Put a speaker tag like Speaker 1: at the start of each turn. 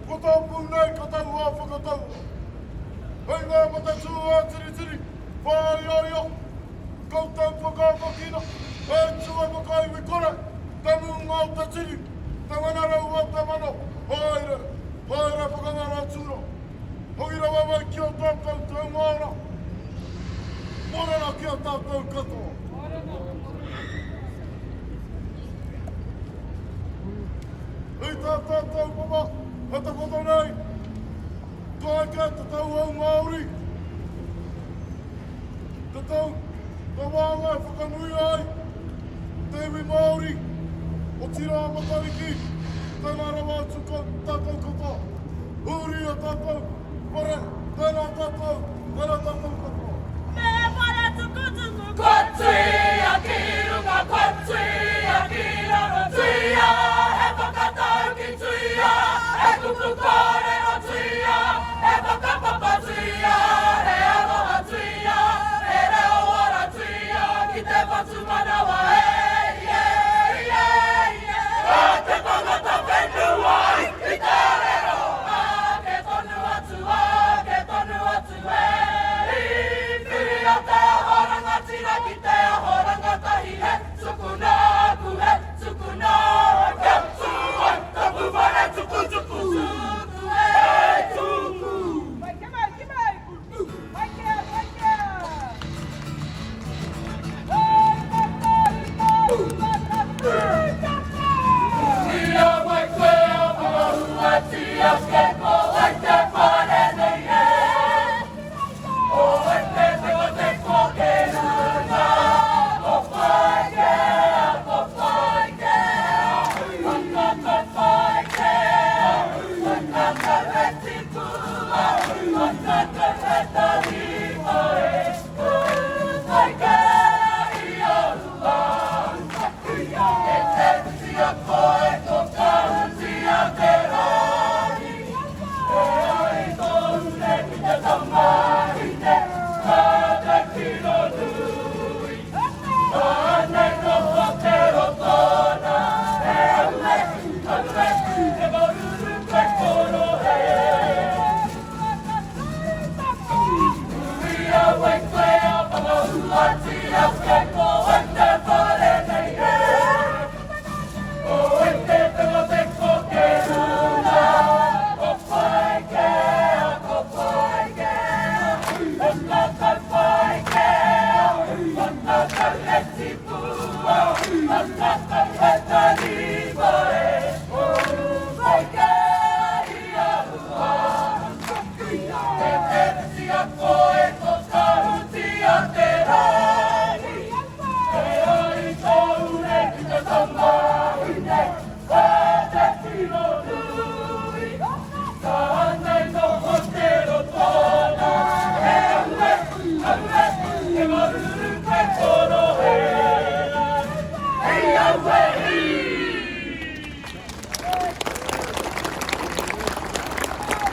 Speaker 1: Kotau punai, kotau hafa, kotau. Hei ngā mata tua tiri tiri, whāi aio. Koutou whakawhakina, e tua wakai wikore. Tamu ngau ta tiri, tamanarau au tamano. Haere, haere whakangara tūro. Hoira wawai ki o tātou tau ngāra. Morana ki o tātou katoa. Hei tā tātou papa, hata koto nei. Kai ka te tau au Māori. Te tau, te wāngai whakanui ai. Te iwi Māori, o tira matariki. Te ngāra tuka tātou katoa. Huri a tātou, pare, tēnā tātou katoa.
Speaker 2: Me whare tuku tuku.
Speaker 3: Kotui a ki runga, kotui a ki raro tuia. He whakatau ki tuia, he kuku kore o tuia. He whakapapa tuia, he aloha tuia. He reo ora tuia, ki te watu manawa e. A te tangata whenua i te rero. A ke tonu atu e. Te ahoranga tira ki te ahoranga tahi he Tukuna ku he, tukuna ke Tuai, tapu whare tuku tuku Tuku e, tuku
Speaker 2: Mai ke mai, ke mai. Mai ke, mai ke.
Speaker 3: Ia mai koe a whakahua tia ke ko ai te whare nei e O e te teko teko ke runa Ko whai ke, ko whai ke Waka ko whai ke Waka ko he tikua Waka ko he tarimo e Whai ke ia rua E te tia koe ko kauntia te rani E ai tōne ki te tamarite Kāte kino nui Kāne noho te rotona E aue, e maururu koe koro he Ia wai koe a whamahua tia ke ko e te whare nei e O e te teko teko ke runa Ko whai ke, ko whai ke Waka ko whai ke Waka ko he tipua Waka ko he tarimo e O whai ke ia rua E te tia koe